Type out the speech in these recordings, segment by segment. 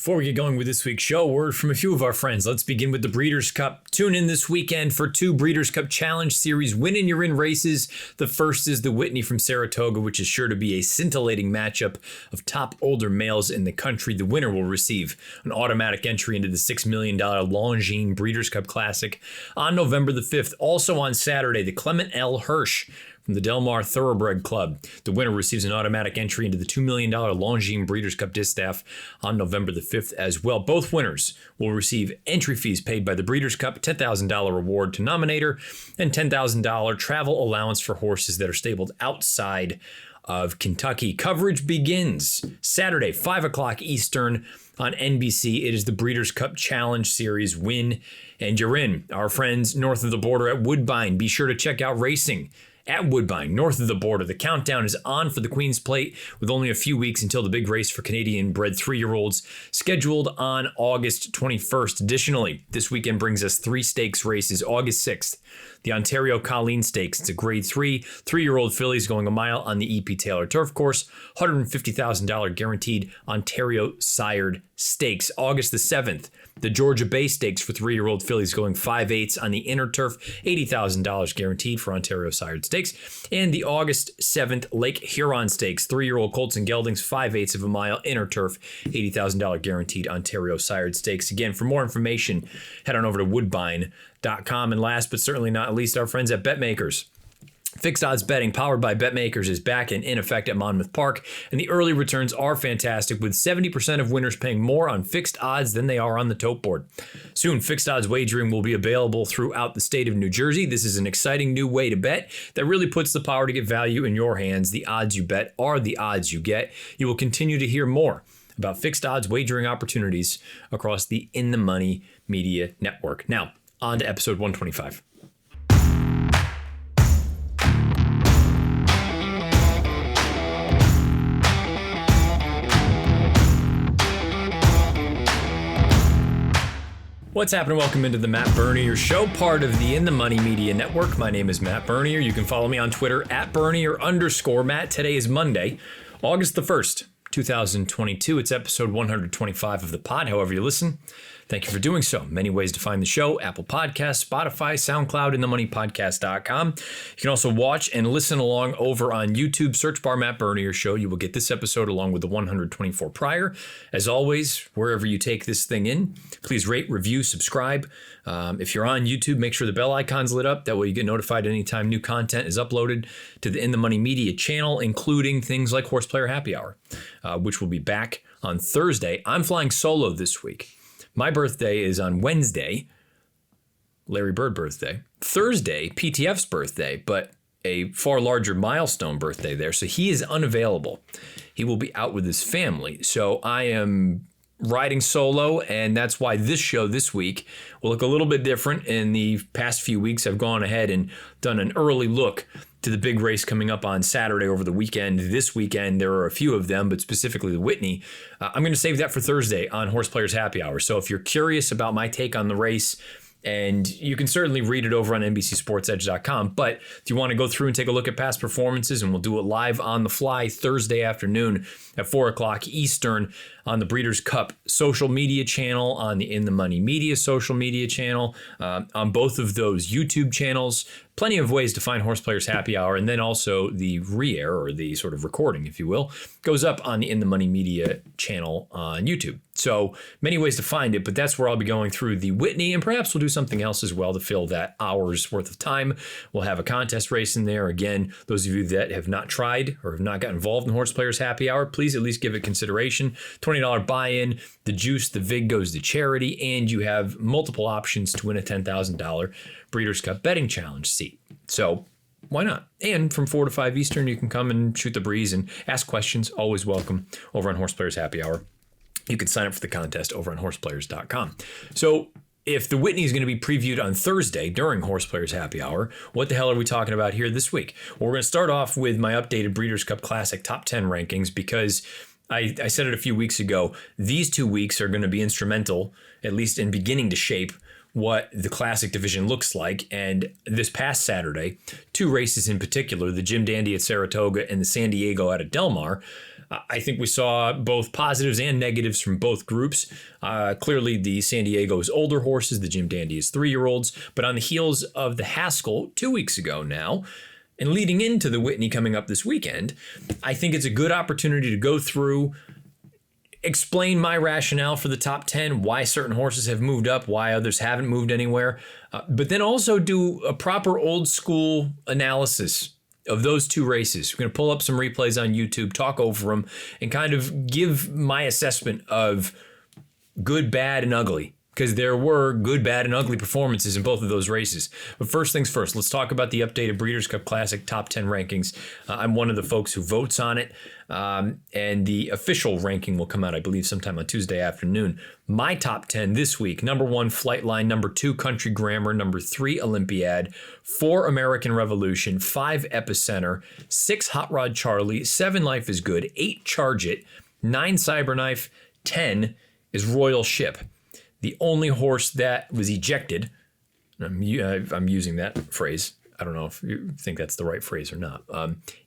Before we get going with this week's show, word from a few of our friends. Let's begin with the Breeders' Cup. Tune in this weekend for 2 Breeders' Cup Challenge Series Win and You're In races. The first is the Whitney from Saratoga, which is sure to be a scintillating matchup of top older males in the country. The winner will receive an automatic entry into the $6 million Longines Breeders' Cup Classic on November the 5th. Also on Saturday, the Clement L. Hirsch from the Del Mar Thoroughbred Club. The winner receives an automatic entry into the $2 million Longines Breeders' Cup Distaff on November the 5th as well. Both winners will receive entry fees paid by the Breeders' Cup, $10,000 reward to nominator, and $10,000 travel allowance for horses that are stabled outside of Kentucky. Coverage begins Saturday, 5 o'clock Eastern on NBC. It is the Breeders' Cup Challenge Series Win and You're In. Our friends north of the border at Woodbine. Be sure to check out racing at Woodbine, north of the border. The countdown is on for the Queen's Plate with only a few weeks until the big race for Canadian-bred 3-year-olds scheduled on August 21st. Additionally, this weekend brings us 3 stakes races. August 6th, the Ontario Colleen Stakes. It's a grade 3, 3-year-old fillies going a mile on the E.P. Taylor Turf Course. $150,000 guaranteed Ontario Sired Stakes. August the 7th, the Georgia Bay Stakes for 3-year-old fillies going 5/8 on the inner turf, $80,000 guaranteed for Ontario Sired Stakes. And the August 7th Lake Huron Stakes, 3-year-old colts and geldings, 5/8 of a mile inner turf, $80,000 guaranteed Ontario Sired Stakes. Again, for more information, head on over to woodbine.com. And last but certainly not least, our friends at BetMakers. Fixed odds betting powered by BetMakers is back and in effect at Monmouth Park, and the early returns are fantastic, with 70% of winners paying more on fixed odds than they are on the tote board. Soon, fixed odds wagering will be available throughout the state of New Jersey. This is an exciting new way to bet that really puts the power to get value in your hands. The odds you bet are the odds you get. You will continue to hear more about fixed odds wagering opportunities across the In the Money Media Network. Now, on to episode 125. What's happening? Welcome into the Matt Bernier Show, part of the In the Money Media Network. My name is Matt Bernier. You can follow me on Twitter at Bernier_Matt. Today is Monday, August the 1st, 2022. It's episode 125 of the pod, however you listen. Thank you for doing so. Many ways to find the show: Apple Podcasts, Spotify, SoundCloud, InTheMoneyPodcast.com. You can also watch and listen along over on YouTube. Search bar Matt Bernier Show. You will get this episode along with the 124 prior. As always, wherever you take this thing in, please rate, review, subscribe. If you're on YouTube, make sure the bell icon's lit up. That way you get notified anytime new content is uploaded to the In the Money Media channel, including things like Horseplayer Happy Hour, which will be back on Thursday. I'm flying solo this week. My birthday is on Wednesday, Larry Bird birthday. Thursday, PTF's birthday, but a far larger milestone birthday there. So he is unavailable. He will be out with his family. So I am riding solo, and that's why this show this week will look a little bit different. In the past few weeks, I've gone ahead and done an early look to the big race coming up on Saturday over the weekend. This weekend, there are a few of them, but specifically the Whitney. I'm going to save that for Thursday on Horse Players Happy Hour. So if you're curious about my take on the race, and you can certainly read it over on NBCSportsEdge.com. But if you want to go through and take a look at past performances, and we'll do it live on the fly Thursday afternoon at 4 o'clock Eastern on the Breeders' Cup social media channel, on the In the Money Media social media channel, on both of those YouTube channels. Plenty of ways to find Horse Players Happy Hour, and then also the re-air, or the sort of recording, if you will, goes up on the In the Money Media channel on YouTube. So many ways to find it, but that's where I'll be going through the Whitney, and perhaps we'll do something else as well to fill that hour's worth of time. We'll have a contest race in there. Again, those of you that have not tried or have not got involved in Horse Players Happy Hour, please at least give it consideration. $20 buy-in, the juice, the vig goes to charity, and you have multiple options to win a $10,000 Breeders' Cup betting challenge seat. So why not? And from 4 to 5 Eastern, you can come and shoot the breeze and ask questions. Always welcome over on Horse Players Happy Hour. You can sign up for the contest over on horseplayers.com. So if the Whitney is going to be previewed on Thursday during Horse Players Happy Hour, what the hell are we talking about here this week? Well, we're going to start off with my updated Breeders' Cup Classic Top 10 rankings, because I said it a few weeks ago. These 2 weeks are going to be instrumental, at least in beginning to shape what the Classic division looks like. And this past Saturday, 2 races in particular, the Jim Dandy at Saratoga and the San Diego out at Del Mar, I think we saw both positives and negatives from both groups. Clearly, the San Diego's older horses, the Jim Dandy is 3-year-olds, but on the heels of the Haskell 2 weeks ago now, and leading into the Whitney coming up this weekend, I think it's a good opportunity to go through, explain my rationale for the top 10, why certain horses have moved up, why others haven't moved anywhere, but then also do a proper old school analysis of those two races. We're going to pull up some replays on YouTube, talk over them, and kind of give my assessment of good, bad, and ugly, because there were good, bad, and ugly performances in both of those races. But first things first, let's talk about the updated Breeders' Cup Classic top 10 rankings. I'm one of the folks who votes on it, and the official ranking will come out, I believe, sometime on Tuesday afternoon. My top 10 this week: number 1, Flightline; number 2, Country Grammar; number 3, Olympiad; 4, American Revolution; 5, Epicenter; 6, Hot Rod Charlie; 7, Life is Good; 8, Charge It; 9, Cyberknife; 10 is Royal Ship. The only horse that was ejected, I'm using that phrase, I don't know if you think that's the right phrase or not,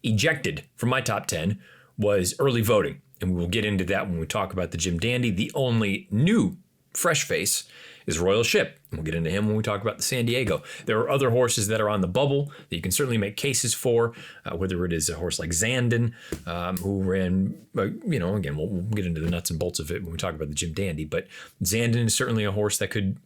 ejected from my top 10 was Early Voting. And we will get into that when we talk about the Jim Dandy. The only new fresh face is Royal Ship. And we'll get into him when we talk about the San Diego. There are other horses that are on the bubble that you can certainly make cases for, whether it is a horse like Zandon, who ran, again, we'll get into the nuts and bolts of it when we talk about the Jim Dandy. But Zandon is certainly a horse that an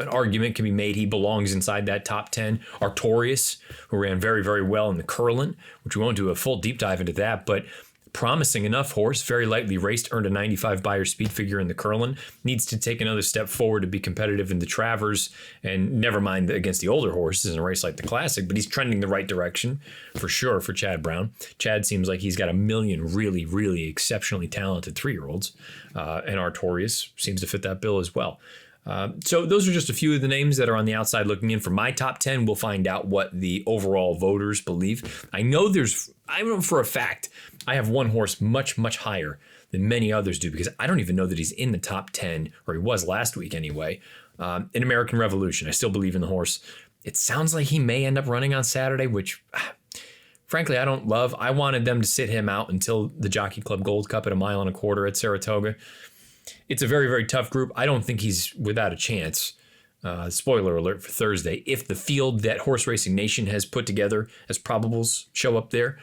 argument can be made he belongs inside that top 10. Artorias, who ran very, very well in the Curlin, which we won't do a full deep dive into that, but promising enough horse, very lightly raced, earned a 95 Beyer speed figure in the Curlin, needs to take another step forward to be competitive in the Travers, and never mind against the older horses in a race like the Classic, but he's trending the right direction for sure for Chad Brown. Chad seems like he's got a million really, really exceptionally talented 3-year-olds, and Artorias seems to fit that bill as well. So those are just a few of the names that are on the outside looking in. For my top 10, we'll find out what the overall voters believe. I know for a fact, I have one horse much, much higher than many others do, because I don't even know that he's in the top 10, or he was last week anyway, in American Revolution. I still believe in the horse. It sounds like he may end up running on Saturday, which frankly, I don't love. I wanted them to sit him out until the Jockey Club Gold Cup at 1.25 miles at Saratoga. It's a very, very tough group. I don't think he's without a chance. Spoiler alert for Thursday. If the field that Horse Racing Nation has put together as probables show up there,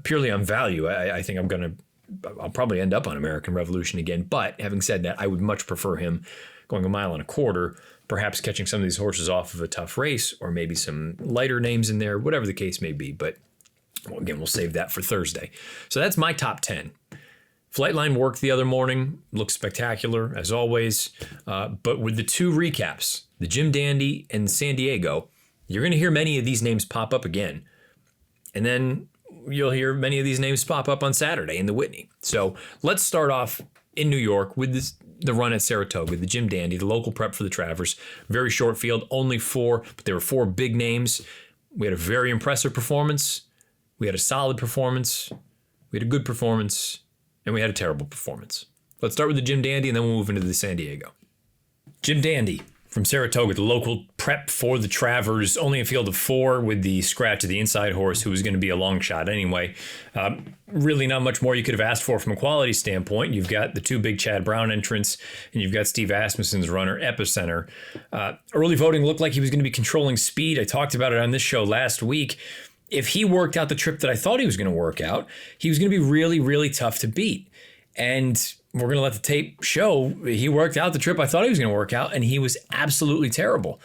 purely on value, I think I'll probably end up on American Revolution again. But having said that, I would much prefer him going 1.25 miles, perhaps catching some of these horses off of a tough race, or maybe some lighter names in there, whatever the case may be. But again, we'll save that for Thursday. So that's my top 10. Flightline worked the other morning, looked spectacular as always, but with the two recaps, the Jim Dandy and San Diego, you're going to hear many of these names pop up again. And then you'll hear many of these names pop up on Saturday in the Whitney. So let's start off in New York with the run at Saratoga, the Jim Dandy, the local prep for the Travers. Very short field, only 4, but there were 4 big names. We had a very impressive performance. We had a solid performance. We had a good performance. And we had a terrible performance. Let's start with the Jim Dandy, and then we'll move into the San Diego. Jim Dandy from Saratoga, the local prep for the Travers, only a field of 4 with the scratch of the inside horse, who was going to be a long shot anyway. Really not much more you could have asked for from a quality standpoint. You've got the 2 big Chad Brown entrants, and you've got Steve Asmussen's runner, Epicenter. Early Voting looked like he was going to be controlling speed. I talked about it on this show last week. If he worked out the trip that I thought he was going to work out, he was going to be really, really tough to beat. And we're going to let the tape show he worked out the trip I thought he was going to work out, and he was absolutely terrible.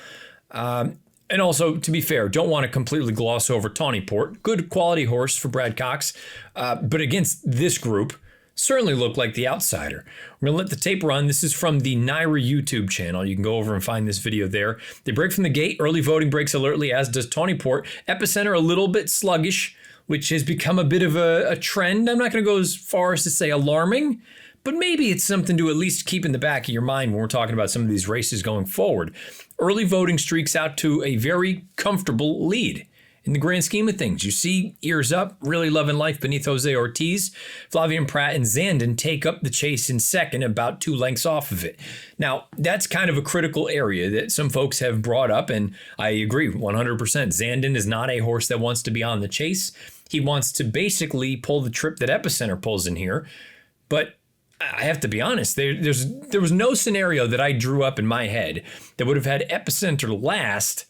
And also, to be fair, don't want to completely gloss over Tawnyport. Good quality horse for Brad Cox, but against this group, certainly looked like the outsider. We're going to let the tape run. This is from the Naira YouTube channel. You can go over and find this video there. They break from the gate. Early Voting breaks alertly, as does Tawnyport. Epicenter a little bit sluggish, which has become a bit of a trend. I'm not going to go as far as to say alarming, but maybe it's something to at least keep in the back of your mind when we're talking about some of these races going forward. Early Voting streaks out to a very comfortable lead. In the grand scheme of things, you see Ears Up, Really Loving Life beneath Jose Ortiz. Flavien Prat and Zandon take up the chase in second, about 2 lengths off of it. Now, that's kind of a critical area that some folks have brought up, and I agree 100%. Zandon is not a horse that wants to be on the chase. he wants to basically pull the trip that Epicenter pulls in here. But I have to be honest, there was no scenario that I drew up in my head that would have had Epicenter last,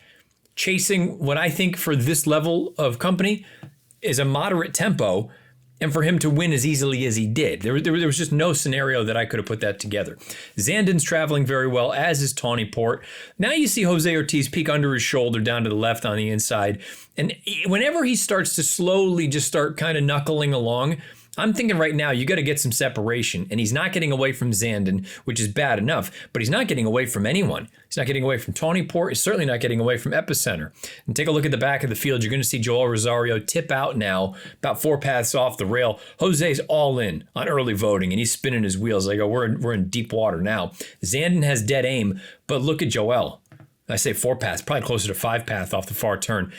chasing what I think for this level of company is a moderate tempo, and for him to win as easily as he did. There was just no scenario that I could have put that together. Zandon's traveling very well, as is Tawny Port. Now you see Jose Ortiz peek under his shoulder down to the left on the inside. And whenever he starts to slowly just start kind of knuckling along, I'm thinking right now, you got to get some separation. And he's not getting away from Zandon, which is bad enough, but he's not getting away from anyone. He's not getting away from Tawny Port. He's certainly not getting away from Epicenter. And take a look at the back of the field. You're going to see Joel Rosario tip out now, about 4 paths off the rail. Jose's all in on early voting, and he's spinning his wheels. Like, oh, we're in deep water now. Zandon has dead aim, but look at Joel. I say 4 paths, probably closer to 5 paths off the far turn.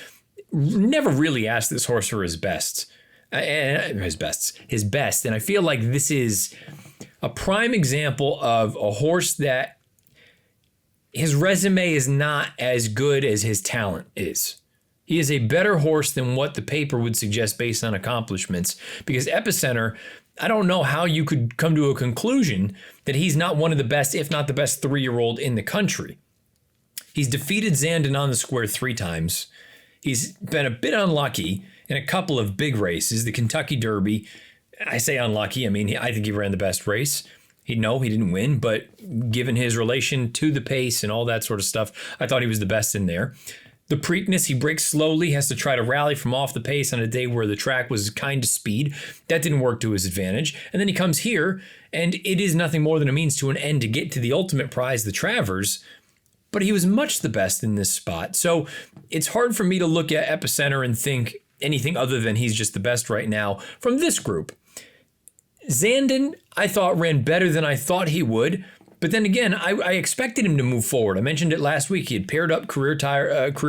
Never really asked this horse for his best. His best. And I feel like this is a prime example of a horse that his resume is not as good as his talent is. He is a better horse than what the paper would suggest based on accomplishments, because Epicenter, I don't know how you could come to a conclusion that he's not one of the best, if not the best 3-year-old in the country. He's defeated Zandon on the square 3 times. He's been a bit unlucky in a couple of big races. The Kentucky Derby, I say unlucky. I mean, I think he ran the best race. He didn't win, but given his relation to the pace and all that sort of stuff, I thought he was the best in there. The Preakness, he breaks slowly, has to try to rally from off the pace on a day where the track was kind of speed. That didn't work to his advantage. And then he comes here, and it is nothing more than a means to an end to get to the ultimate prize, the Travers. But he was much the best in this spot. So it's hard for me to look at Epicenter and think anything other than he's just the best right now from this group. Zandon, I thought, ran better than I thought he would. But then again, I expected him to move forward. I mentioned it last week. He had paired up career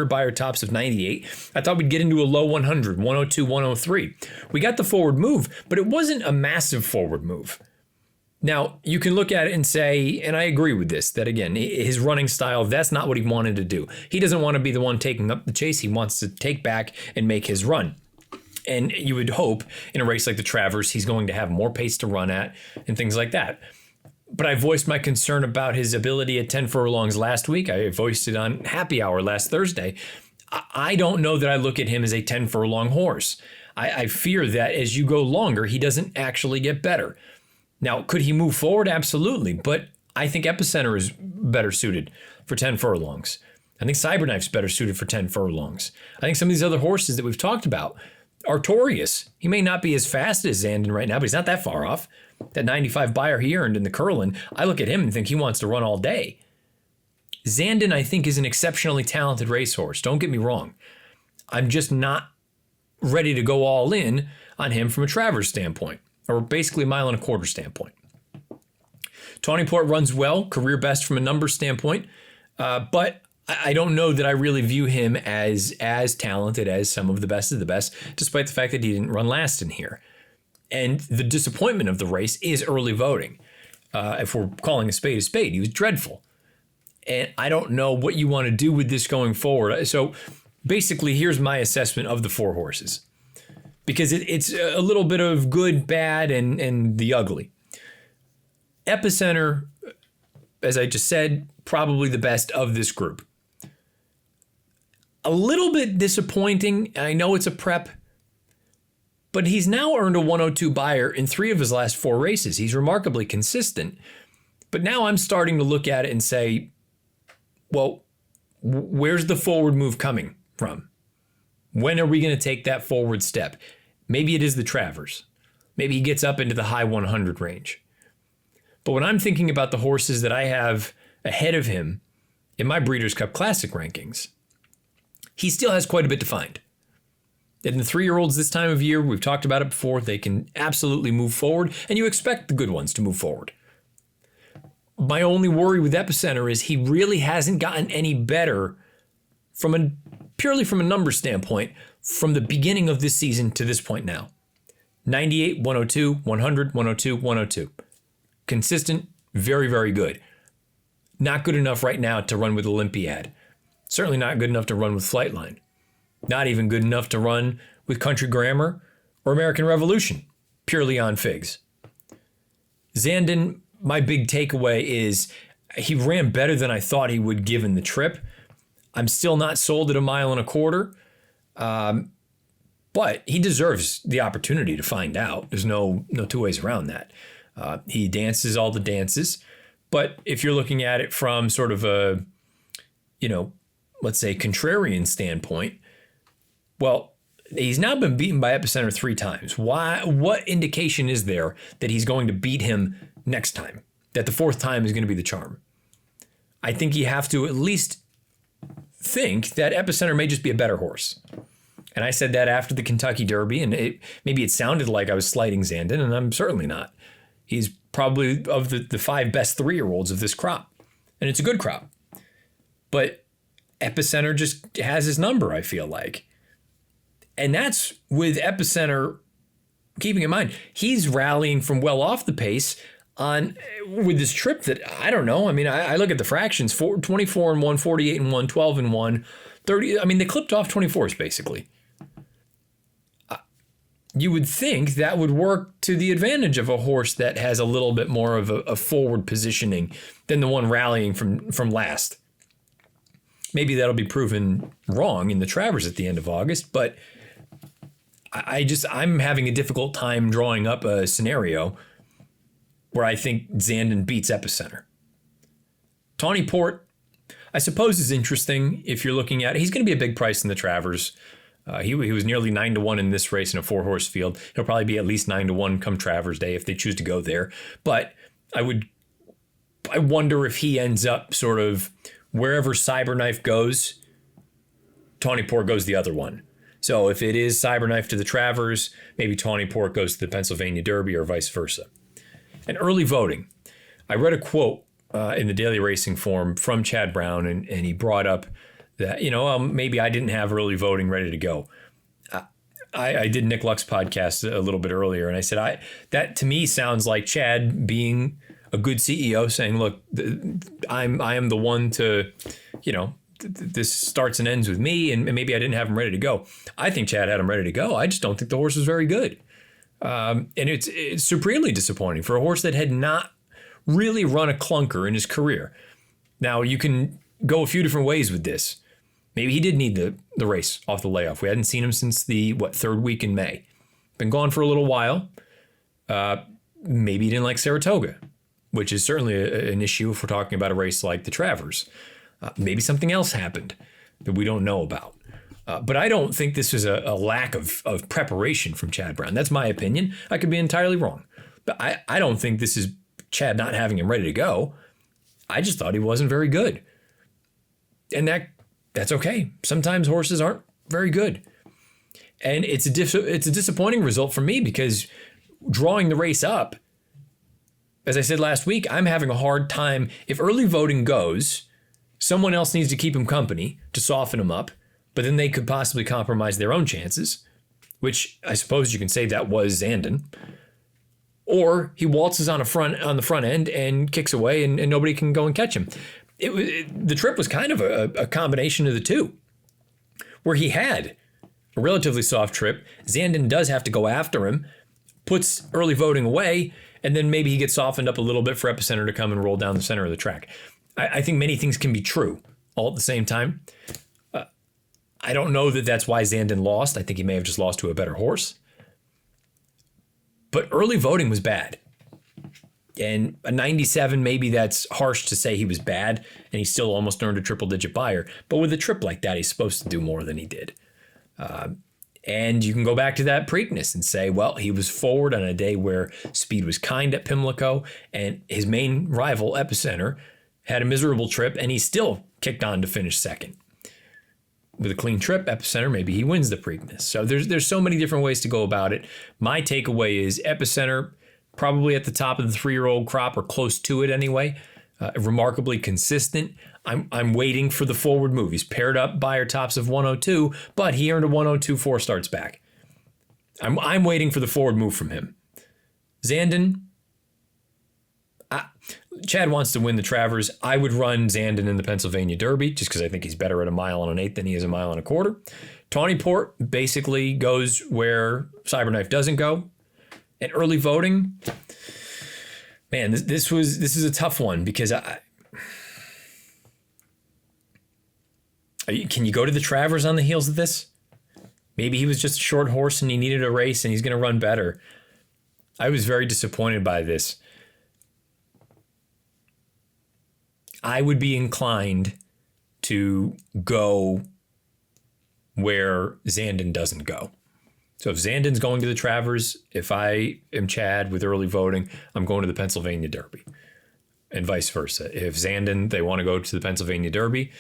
buyer tops of 98. I thought we'd get into a low 100, 102, 103. We got the forward move, but it wasn't a massive forward move. Now, you can look at it and say, and I agree with this, that again, his running style, that's not what he wanted to do. He doesn't want to be the one taking up the chase. He wants to take back and make his run. And you would hope in a race like the Travers, he's going to have more pace to run at and things like that. But I voiced my concern about his ability at 10 furlongs last week. I voiced it on Happy Hour last Thursday. I don't know that I look at him as a 10 furlong horse. I fear that as you go longer, he doesn't actually get better. Now, could he move forward? Absolutely. But I think Epicenter is better suited for 10 furlongs. I think Cyberknife's better suited for 10 furlongs. I think some of these other horses that we've talked about, Artorias, he may not be as fast as Zandon right now, but he's not that far off. That 95 buyer he earned in the Curlin, I look at him and think he wants to run all day. Zandon, I think, is an exceptionally talented racehorse. Don't get me wrong. I'm just not ready to go all in on him from a Travers standpoint, or basically a 1.25 mile standpoint. Tawny Port runs well, career best from a numbers standpoint, but I don't know that I really view him as talented as some of the best, despite the fact that he didn't run last in here. And the disappointment of the race is early voting. If we're calling a spade, he was dreadful. And I don't know what you want to do with this going forward. So basically, here's my assessment of the 4 horses. Because it's a little bit of good, bad, and the ugly. Epicenter, as I just said, probably the best of this group. A little bit disappointing, and I know it's a prep, but he's now earned a 102 buyer in 3 of his last 4 races. He's remarkably consistent. But now I'm starting to look at it and say, well, where's the forward move coming from? When are we going to take that forward step? Maybe it is the Travers. Maybe he gets up into the high 100 range. But when I'm thinking about the horses that I have ahead of him in my Breeders' Cup Classic rankings, he still has quite a bit to find. And the 3-year-olds this time of year, we've talked about it before, they can absolutely move forward, and you expect the good ones to move forward. My only worry with Epicenter is he really hasn't gotten any better purely from a number standpoint from the beginning of this season to this point now. 98, 102, 100, 102, 102. Consistent, very, very good. Not good enough right now to run with Olympiad. Certainly not good enough to run with Flightline. Not even good enough to run with Country Grammar or American Revolution, purely on figs. Zandon, my big takeaway is he ran better than I thought he would given the trip. I'm still not sold at 1.25 miles. But he deserves the opportunity to find out. There's no two ways around that. He dances all the dances. But if you're looking at it from sort of a, let's say contrarian standpoint, well, he's now been beaten by Epicenter 3 times. Why? What indication is there that he's going to beat him next time? That the 4th time is going to be the charm? I think you have to at least think that Epicenter may just be a better horse. And I said that after the Kentucky Derby, and maybe it sounded like I was slighting Zandon, and I'm certainly not. He's probably of the 5 best 3-year-olds of this crop, and it's a good crop. But Epicenter just has his number, I feel like. And that's with Epicenter, keeping in mind, he's rallying from well off the pace with this trip that, I don't know. I mean, I look at the fractions, 24-1, 48-1, 12-1, 30. I mean, they clipped off 24s, basically. You would think that would work to the advantage of a horse that has a little bit more of a forward positioning than the one rallying from last. Maybe that'll be proven wrong in the Travers at the end of August, but I'm having a difficult time drawing up a scenario where I think Zandon beats Epicenter. Tawny Port, I suppose, is interesting if you're looking at it. He's going to be a big price in the Travers. He was nearly 9-1 in this race in a 4-horse field. He'll probably be at least 9-1 come Travers Day if they choose to go there. But I wonder if he ends up sort of wherever Cyberknife goes, Tawny Port goes the other one. So if it is Cyberknife to the Travers, maybe Tawny Port goes to the Pennsylvania Derby or vice versa. And early voting. I read a quote in the Daily Racing Form from Chad Brown, and he brought up that, maybe I didn't have early voting ready to go. I did Nick Luck's podcast a little bit earlier, and I said, that to me sounds like Chad being a good CEO saying, look, I am the one to, this starts and ends with me, and maybe I didn't have him ready to go. I think Chad had him ready to go. I just don't think the horse was very good. And it's supremely disappointing for a horse that had not really run a clunker in his career. Now, you can go a few different ways with this. Maybe he did need the race off the layoff. We hadn't seen him since the 3rd week in May. Been gone for a little while. Maybe he didn't like Saratoga, which is certainly an issue if we're talking about a race like the Travers. Maybe something else happened that we don't know about. But I don't think this is a lack of preparation from Chad Brown. That's my opinion. I could be entirely wrong. But I don't think this is Chad not having him ready to go. I just thought he wasn't very good. And that's okay. Sometimes horses aren't very good. And it's a disappointing result for me because drawing the race up, as I said last week, I'm having a hard time. If early voting goes, someone else needs to keep him company to soften him up, but then they could possibly compromise their own chances, which I suppose you can say that was Zandon. Or he waltzes on the front end and kicks away and nobody can go and catch him. The trip was kind of a combination of the two, where he had a relatively soft trip. Zandon does have to go after him, puts early voting away, and then maybe he gets softened up a little bit for Epicenter to come and roll down the center of the track. I think many things can be true all at the same time. I don't know that that's why Zandon lost. I think he may have just lost to a better horse. But early voting was bad. And a 97, maybe that's harsh to say he was bad, and he still almost earned a triple-digit buyer. But with a trip like that, he's supposed to do more than he did. And you can go back to that Preakness and say, well, he was forward on a day where speed was kind at Pimlico, and his main rival, Epicenter, had a miserable trip, and he still kicked on to finish second. With a clean trip, Epicenter, maybe he wins the Preakness. So there's so many different ways to go about it. My takeaway is Epicenter, probably at the top of the 3-year-old crop or close to it anyway. Remarkably consistent. I'm waiting for the forward move. He's paired up Beyer tops of 102, but he earned a 102 4 starts back. I'm waiting for the forward move from him. Zandon, Chad wants to win the Travers. I would run Zandon in the Pennsylvania Derby just because I think he's better at 1.125 miles than he is 1.25 miles. Tawny Port basically goes where Cyberknife doesn't go. And early voting, man, this is a tough one because can you go to the Travers on the heels of this? Maybe he was just a short horse and he needed a race and he's going to run better. I was very disappointed by this. I would be inclined to go where Zandon doesn't go. So if Zandon's going to the Travers, if I am Chad with early voting, I'm going to the Pennsylvania Derby, and vice versa. If Zandon, they want to go to the Pennsylvania Derby,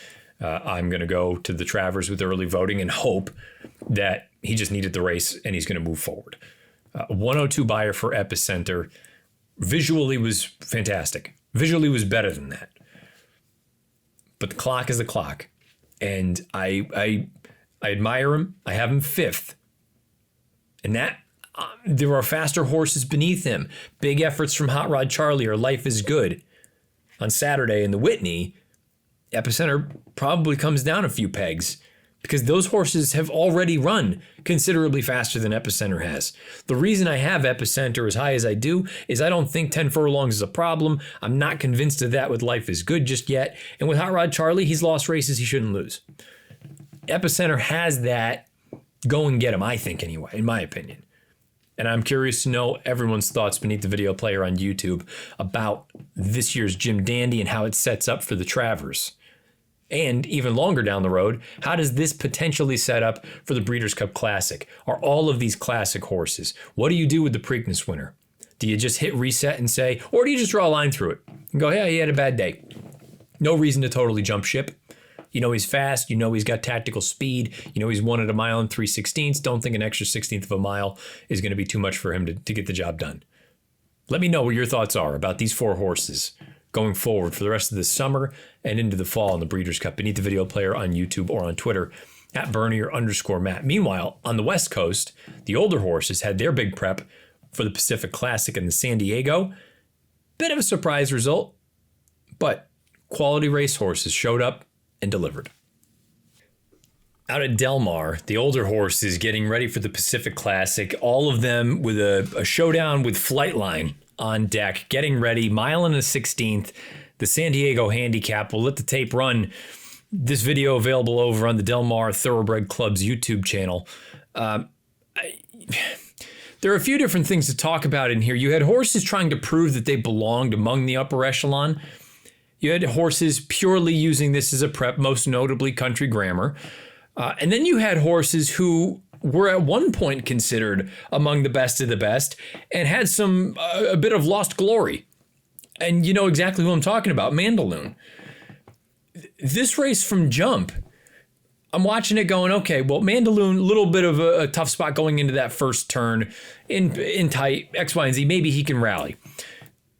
I'm going to go to the Travers with early voting and hope that he just needed the race and he's going to move forward. 102 buyer for Epicenter. Visually was fantastic. Visually was better than that. But the clock is the clock. And I admire him. I have him fifth. And that there are faster horses beneath him. Big efforts from Hot Rod Charlie or Life is Good. On Saturday in the Whitney, Epicenter probably comes down a few pegs because those horses have already run considerably faster than Epicenter has. The reason I have Epicenter as high as I do is I don't think 10 furlongs is a problem. I'm not convinced of that with Life is Good just yet. And with Hot Rod Charlie, he's lost races he shouldn't lose. Epicenter has that. Go and get him, I think, anyway, in my opinion. And I'm curious to know everyone's thoughts beneath the video player on YouTube about this year's Jim Dandy and how it sets up for the Travers. And even longer down the road, how does this potentially set up for the Breeders' Cup Classic? Are all of these classic horses? What do you do with the Preakness winner? Do you just hit reset and say, or do you just draw a line through it and go, yeah, he had a bad day? No reason to totally jump ship. You know he's fast. You know he's got tactical speed. You know he's won at a mile and 3/16. Don't think an extra 16th of a mile is going to be too much for him to get the job done. Let me know what your thoughts are about these four horses going forward for the rest of the summer and into the fall in the Breeders' Cup beneath the video player on YouTube or on Twitter at Bernier_Matt. Meanwhile, on the West Coast, the older horses had their big prep for the Pacific Classic in the San Diego. Bit of a surprise result, but quality race horses showed up and delivered. Out at Del Mar, the older horses getting ready for the Pacific Classic, all of them with a showdown with Flightline on deck, getting ready, mile and a 16th, the San Diego handicap. We'll let the tape run. This video available over on the Del Mar Thoroughbred Club's YouTube channel. There are a few different things to talk about in here. You had horses trying to prove that they belonged among the upper echelon. You had horses purely using this as a prep, most notably Country Grammar. And then you had horses who were at one point considered among the best of the best and had a bit of lost glory. And you know exactly who I'm talking about, Mandaloon. This race from jump, I'm watching it going, okay, well, Mandaloon, a little bit of a tough spot going into that first turn in tight, X, Y, and Z. Maybe he can rally.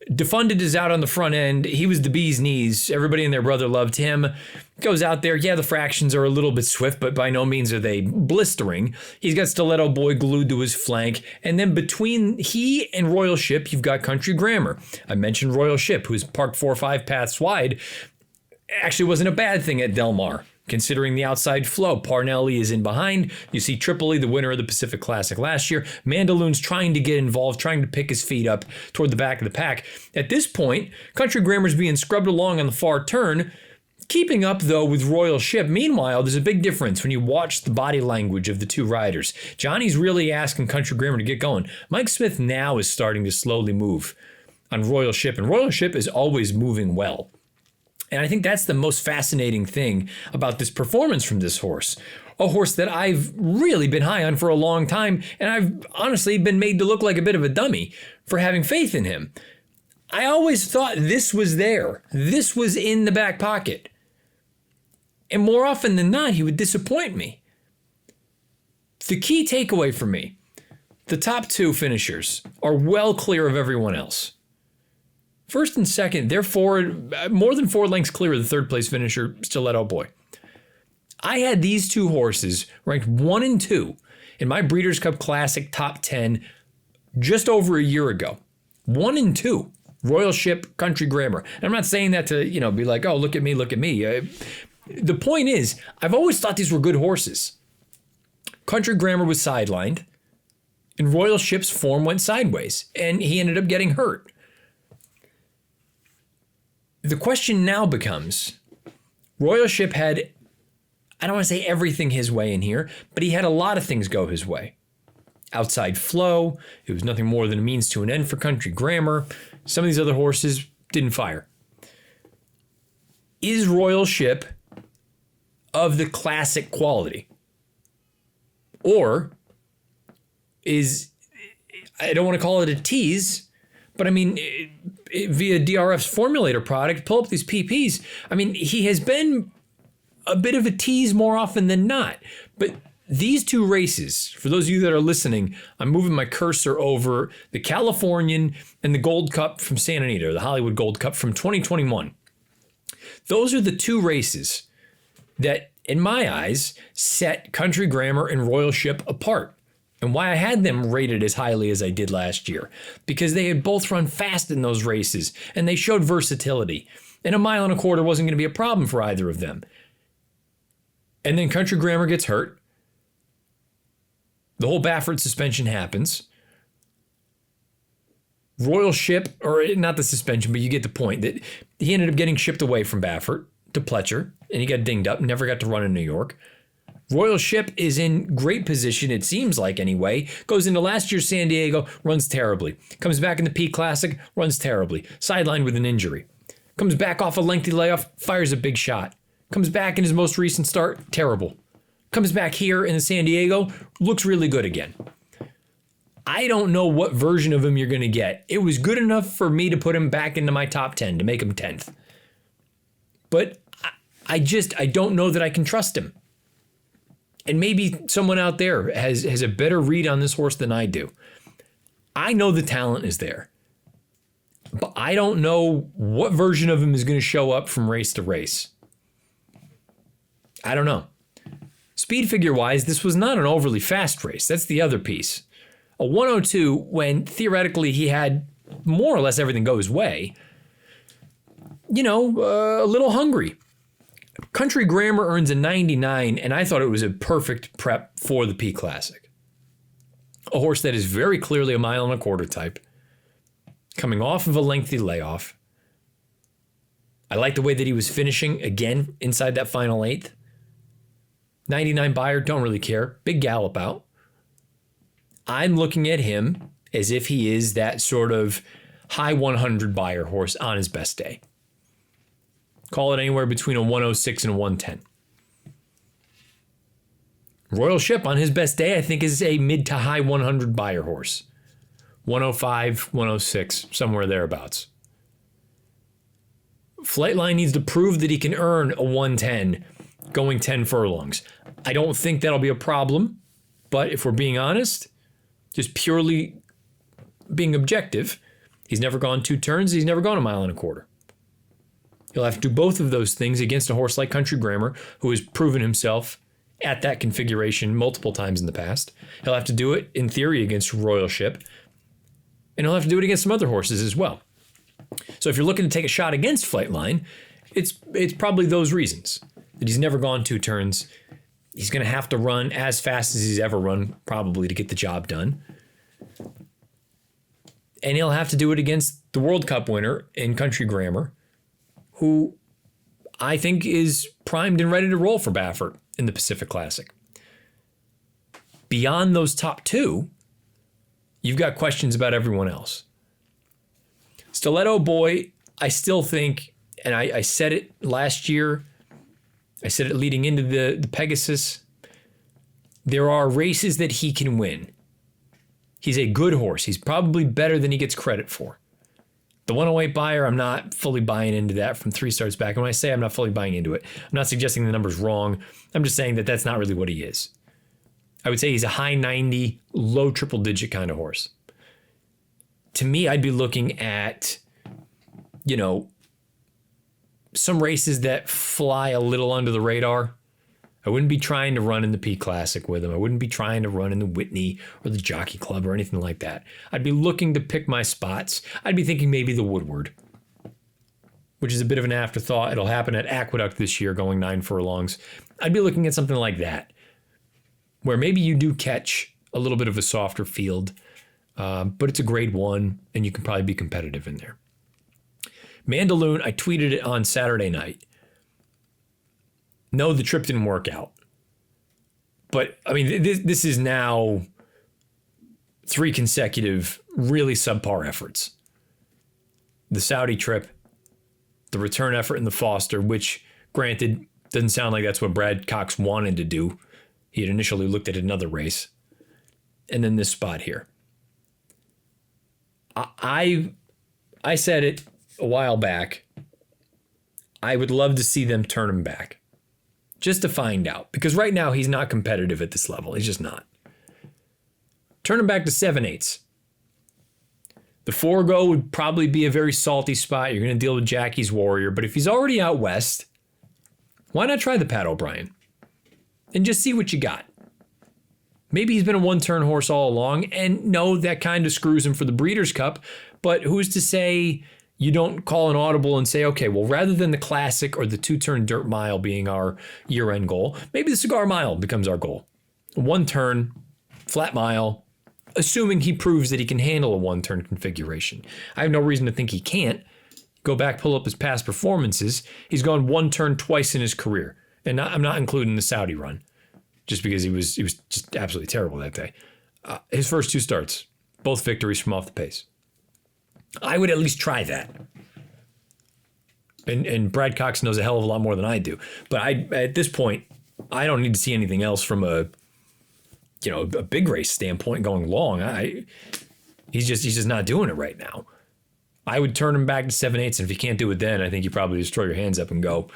Defunded is out on the front end. He was the bee's knees. Everybody and their brother loved him. Goes out there. Yeah, the fractions are a little bit swift, but by no means are they blistering. He's got Stiletto Boy glued to his flank. And then between he and Royal Ship, you've got Country Grammar. I mentioned Royal Ship, who's parked 4 or 5 paths wide. Actually wasn't a bad thing at Del Mar, considering the outside flow. Parnelli is in behind. You see Tripoli, the winner of the Pacific Classic last year. Mandaloon's trying to get involved, trying to pick his feet up toward the back of the pack. At this point, Country Grammar's being scrubbed along on the far turn, keeping up, though, with Royal Ship. Meanwhile, there's a big difference when you watch the body language of the two riders. Johnny's really asking Country Grammar to get going. Mike Smith now is starting to slowly move on Royal Ship, and Royal Ship is always moving well. And I think that's the most fascinating thing about this performance from this horse. A horse that I've really been high on for a long time, and I've honestly been made to look like a bit of a dummy for having faith in him. I always thought this was there. This was in the back pocket. And more often than not, he would disappoint me. The key takeaway for me, the top two finishers are well clear of everyone else. First and second, they're more than 4 lengths clear of the third place finisher, Stiletto Boy. I had these two horses ranked 1 and 2 in my Breeders' Cup Classic top 10 just over a year ago. 1 and 2, Royal Ship, Country Grammar. And I'm not saying that to, be like, oh, look at me, look at me. The point is, I've always thought these were good horses. Country Grammar was sidelined, and Royal Ship's form went sideways, and he ended up getting hurt. The question now becomes, Royal Ship had, I don't want to say everything his way in here, but he had a lot of things go his way. Outside flow, it was nothing more than a means to an end for Country Grammar. Some of these other horses didn't fire. Is Royal Ship of the classic quality? Or is, I don't want to call it a tease, but I mean, via DRF's formulator product, pull up these PPs. I mean, he has been a bit of a tease more often than not. But these two races, for those of you that are listening, I'm moving my cursor over the Californian and the Gold Cup from Santa Anita, or the Hollywood Gold Cup from 2021. Those are the two races that, in my eyes, set Country Grammar and Royal Ship apart. And why I had them rated as highly as I did last year. Because they had both run fast in those races, and they showed versatility. And a mile and a quarter wasn't going to be a problem for either of them. And then Country Grammar gets hurt. The whole Baffert suspension happens. Royal Ship, or not the suspension, but you get the point, that he ended up getting shipped away from Baffert to Pletcher, and he got dinged up, never got to run in New York. Royal Ship is in great position, it seems like anyway. Goes into last year's San Diego, runs terribly. Comes back in the Peak Classic, runs terribly. Sidelined with an injury. Comes back off a lengthy layoff, fires a big shot. Comes back in his most recent start, terrible. Comes back here in the San Diego, looks really good again. I don't know what version of him you're going to get. It was good enough for me to put him back into my top 10, to make him 10th. But I don't know that I can trust him. And maybe someone out there has a better read on this horse than I do. I know the talent is there. But I don't know what version of him is going to show up from race to race. I don't know. Speed figure wise, this was not an overly fast race. That's the other piece. A 102, when theoretically he had more or less everything go his way, a little hungry. Country Grammar earns a 99, and I thought it was a perfect prep for the P Classic. A horse that is very clearly a mile and a quarter type, coming off of a lengthy layoff. I like the way that he was finishing, again, inside that final eighth. 99 buyer, don't really care. Big gallop out. I'm looking at him as if he is that sort of high 100 buyer horse on his best day. Call it anywhere between a 106 and a 110. Royal Ship on his best day, I think, is a mid to high 100 buyer horse. 105, 106, somewhere thereabouts. Flightline needs to prove that he can earn a 110 going 10 furlongs. I don't think that'll be a problem, but if we're being honest, just purely being objective, he's never gone 2 turns, he's never gone a mile and a quarter. He'll have to do both of those things against a horse like Country Grammar, who has proven himself at that configuration multiple times in the past. He'll have to do it, in theory, against Royal Ship, and he'll have to do it against some other horses as well. So if you're looking to take a shot against Flightline, it's probably those reasons. That he's never gone 2 turns. He's going to have to run as fast as he's ever run, probably, to get the job done. And he'll have to do it against the World Cup winner in Country Grammar, who I think is primed and ready to roll for Baffert in the Pacific Classic. Beyond those top 2, you've got questions about everyone else. Stiletto Boy, I still think, and I said it last year, I said it leading into the Pegasus, there are races that he can win. He's a good horse. He's probably better than he gets credit for. The 108 buyer, I'm not fully buying into that from 3 starts back. And when I say I'm not fully buying into it, I'm not suggesting the number's wrong. I'm just saying that that's not really what he is. I would say he's a high 90, low triple digit kind of horse. To me, I'd be looking at, some races that fly a little under the radar. I wouldn't be trying to run in the P Classic with him. I wouldn't be trying to run in the Whitney or the Jockey Club or anything like that. I'd be looking to pick my spots. I'd be thinking maybe the Woodward, which is a bit of an afterthought. It'll happen at Aqueduct this year, going 9 furlongs. I'd be looking at something like that. where maybe you do catch a little bit of a softer field, but it's a grade 1 and you can probably be competitive in there. Mandaloun, I tweeted it on Saturday night. No, the trip didn't work out. But, I mean, this is now 3 consecutive really subpar efforts. The Saudi trip, the return effort in the Foster, which, granted, doesn't sound like that's what Brad Cox wanted to do. He had initially looked at another race. And then this spot here. I said it a while back. I would love to see them turn him back. Just to find out. Because right now he's not competitive at this level. He's just not. Turn him back to 7/8. The 4-go would probably be a very salty spot. You're going to deal with Jackie's Warrior. But if he's already out west, why not try the Pat O'Brien? And just see what you got. Maybe he's been a one-turn horse all along, and no, that kind of screws him for the Breeders' Cup, but who's to say you don't call an audible and say, okay, well, rather than the Classic or the 2-turn Dirt Mile being our year-end goal, maybe the Cigar Mile becomes our goal. One-turn, flat mile, assuming he proves that he can handle a one-turn configuration. I have no reason to think he can't. Go back, pull up his past performances. He's gone one turn twice in his career, and I'm not including the Saudi run. Just because he was just absolutely terrible that day. His first 2 starts, both victories from off the pace. I would at least try that. And Brad Cox knows a hell of a lot more than I do. But at this point, I don't need to see anything else from a big race standpoint going long. He's just not doing it right now. I would turn him back to 7/8, and if he can't do it then, I think you probably just throw your hands up and go,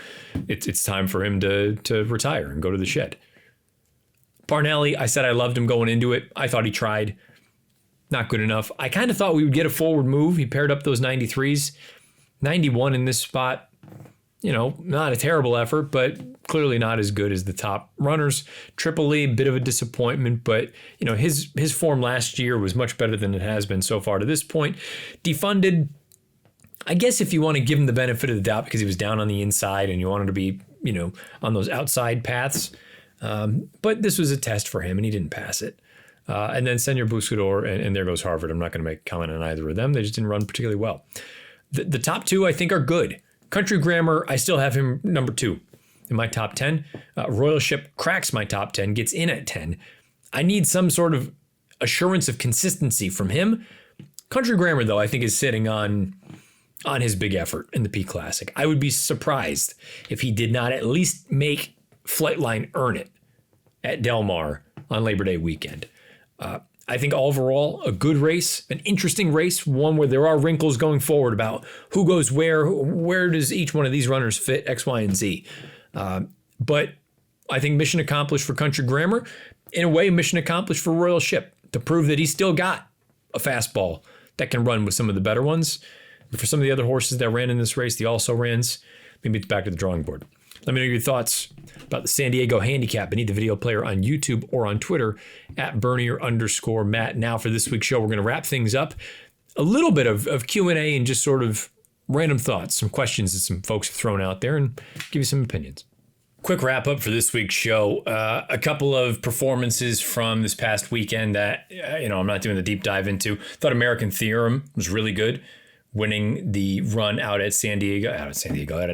it's time for him to retire and go to the shed. Parnelli, I said I loved him going into it. I thought he tried. Not good enough. I kind of thought we would get a forward move. He paired up those 93s. 91 in this spot. Not a terrible effort, but clearly not as good as the top runners. Tripoli, bit of a disappointment, but his form last year was much better than it has been so far to this point. Defunded, I guess if you want to give him the benefit of the doubt because he was down on the inside and you wanted to be, on those outside paths. But this was a test for him, and he didn't pass it. And then Senor Buscador, and there goes Harvard. I'm not going to make a comment on either of them. They just didn't run particularly well. The top 2, I think, are good. Country Grammar, I still have him number 2 in my top 10. Royal Ship cracks my top 10, gets in at 10. I need some sort of assurance of consistency from him. Country Grammar, though, I think is sitting on his big effort in the P Classic. I would be surprised if he did not at least make Flightline earn it at Del Mar on Labor Day weekend. I think overall a good race, an interesting race, one where there are wrinkles going forward about who goes where does each one of these runners fit X, Y, and Z. But I think mission accomplished for Country Grammar. In a way, mission accomplished for Royal Ship to prove that he's still got a fastball that can run with some of the better ones. But for some of the other horses that ran in this race, the also-rans, maybe it's back to the drawing board. Let me know your thoughts about the San Diego handicap beneath the video player on YouTube or on Twitter at Bernier_Matt. Now for this week's show, we're going to wrap things up. A little bit of Q&A and just sort of random thoughts, some questions that some folks have thrown out there, and give you some opinions. Quick wrap up for this week's show. A couple of performances from this past weekend that, I'm not doing the deep dive into. Thought American Theorem was really good, winning the run out at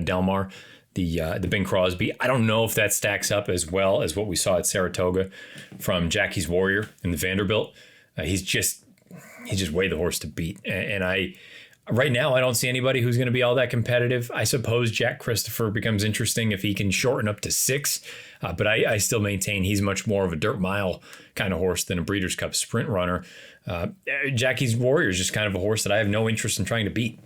Del Mar. The Bing Crosby. I don't know if that stacks up as well as what we saw at Saratoga from Jackie's Warrior in the Vanderbilt. He's just way the horse to beat. And right now, I don't see anybody who's going to be all that competitive. I suppose Jack Christopher becomes interesting if he can shorten up to 6. But I still maintain he's much more of a dirt mile kind of horse than a Breeders' Cup sprint runner. Jackie's Warrior is just kind of a horse that I have no interest in trying to beat.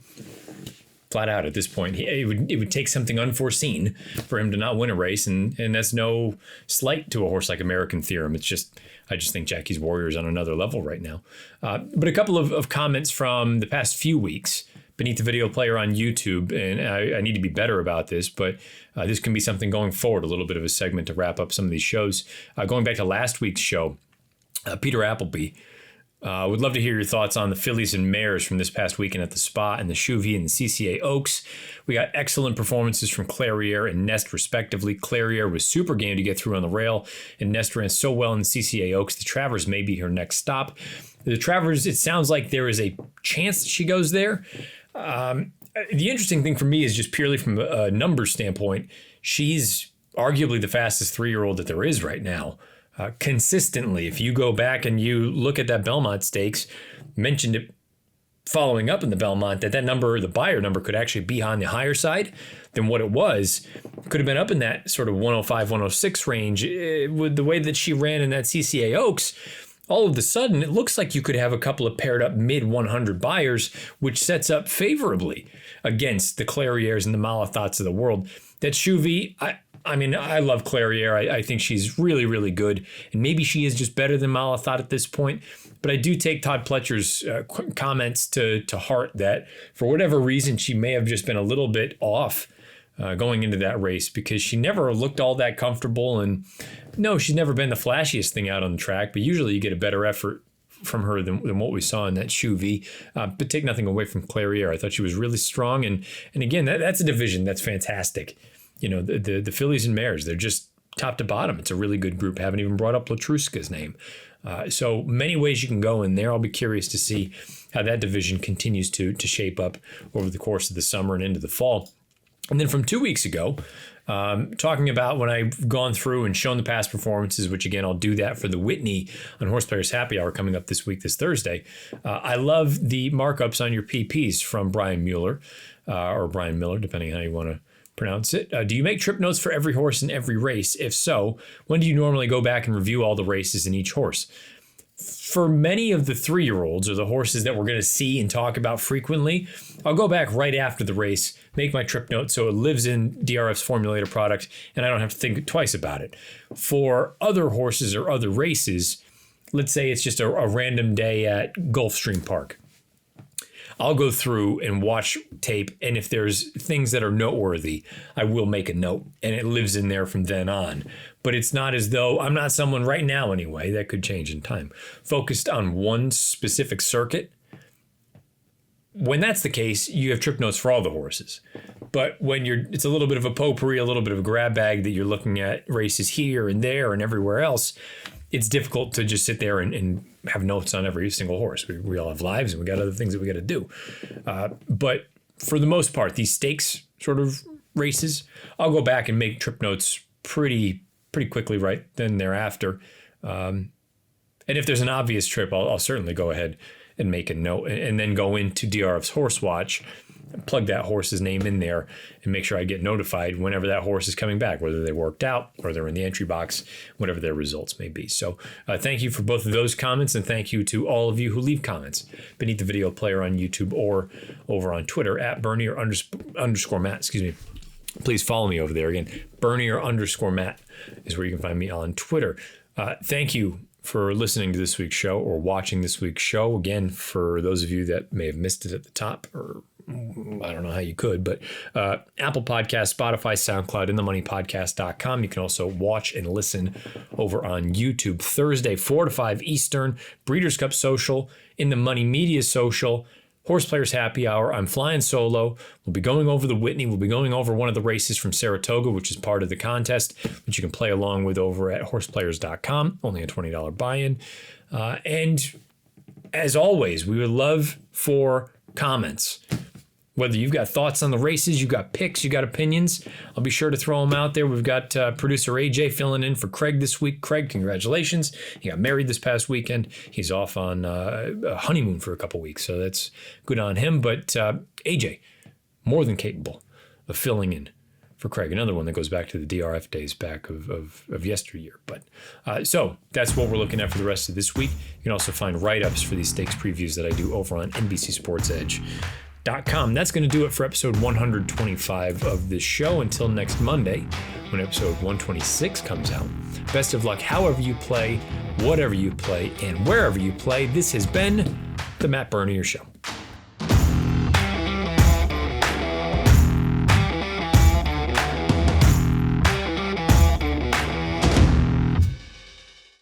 Flat out at this point, it would take something unforeseen for him to not win a race, and that's no slight to a horse like American Theorem. I just think Jackie's Warrior is on another level right now. But a couple of comments from the past few weeks beneath the video player on YouTube, and I need to be better about this, but this can be something going forward, a little bit of a segment to wrap up some of these shows. Going back to last week's show, Peter Appleby Would love to hear your thoughts on the fillies and mares from this past weekend at the Spa and the Chuvie and the CCA Oaks. We got excellent performances from Clairiere and Nest, respectively. Clairiere was super game to get through on the rail, and Nest ran so well in the CCA Oaks. The Travers may be her next stop. The Travers, it sounds like there is a chance that she goes there. The interesting thing for me is just purely from a numbers standpoint, she's arguably the fastest 3-year-old that there is right now. Consistently, if you go back and you look at that Belmont Stakes, mentioned it following up in the Belmont, that number, the buyer number, could actually be on the higher side than what it was. Could have been up in that sort of 105, 106 range. With the way that she ran in that CCA Oaks, all of a sudden, it looks like you could have a couple of paired up mid 100 buyers, which sets up favorably against the Clarieres and the Malathots of the world. That Chuvie, I mean, I love Clairiere. I think she's really, really good. And maybe she is just better than Malathot at this point. But I do take Todd Pletcher's comments to heart that for whatever reason, she may have just been a little bit off going into that race because she never looked all that comfortable. And no, she's never been the flashiest thing out on the track. But usually you get a better effort from her than what we saw in that Chuvie. But take nothing away from Clairiere. I thought she was really strong. And again, that's a division that's fantastic. You know, the fillies and mares, they're just top to bottom. It's a really good group. Haven't even brought up Latruska's name. So many ways you can go in there. I'll be curious to see how that division continues to shape up over the course of the summer and into the fall. And then from 2 weeks ago, talking about when I've gone through and shown the past performances, which again, I'll do that for the Whitney on Horse Players Happy Hour coming up this week, this Thursday. I love the markups on your PPs from Brian Mueller or Brian Miller, depending on how you want to pronounce it. Do you make trip notes for every horse in every race? If so, when do you normally go back and review all the races in each horse? For many of the 3-year-olds or the horses that we're going to see and talk about frequently, I'll go back right after the race, make my trip note so it lives in DRF's formulator product and I don't have to think twice about it. For other horses or other races, let's say it's just a random day at Gulfstream Park. I'll go through and watch tape, and if there's things that are noteworthy, I will make a note, and it lives in there from then on. But it's not as though I'm not someone right now anyway, that could change in time, focused on one specific circuit. When that's the case, you have trip notes for all the horses. But when it's a little bit of a potpourri, a little bit of a grab bag that you're looking at races here and there and everywhere else, it's difficult to just sit there and have notes on every single horse. We all have lives and we got other things that we got to do. But for the most part, these stakes sort of races, I'll go back and make trip notes pretty quickly right then thereafter. And if there's an obvious trip, I'll certainly go ahead and make a note and then go into DRF's Horse Watch, plug that horse's name in there and make sure I get notified whenever that horse is coming back, whether they worked out or they're in the entry box, whatever their results may be. So thank you for both of those comments, and thank you to all of you who leave comments beneath the video player on YouTube or over on Twitter at Bernie or underscore Matt, excuse me. Please follow me over there again. Bernie or underscore Matt is where you can find me on Twitter. Thank you for listening to this week's show or watching this week's show. Again, for those of you that may have missed it at the top, or I don't know how you could, but Apple Podcasts, Spotify, SoundCloud, InTheMoneyPodcast.com. You can also watch and listen over on YouTube. Thursday, 4 to 5 Eastern, Breeders' Cup Social, In the Money Media Social, Horse Players Happy Hour. I'm flying solo. We'll be going over the Whitney. We'll be going over one of the races from Saratoga, which is part of the contest, which you can play along with over at horseplayers.com. Only a $20 buy-in. And as always, we would love for comments. Whether you've got thoughts on the races, you've got picks, you got opinions, I'll be sure to throw them out there. We've got producer AJ filling in for Craig this week. Craig, congratulations. He got married this past weekend. He's off on a honeymoon for a couple weeks, so that's good on him. But AJ, more than capable of filling in for Craig. Another one that goes back to the DRF days back of yesteryear. But so that's what we're looking at for the rest of this week. You can also find write-ups for these stakes previews that I do over on NBCSportsEdge.com. That's going to do it for episode 125 of this show. Until next Monday, when episode 126 comes out. Best of luck however you play, whatever you play, and wherever you play. This has been the Matt Bernier Show.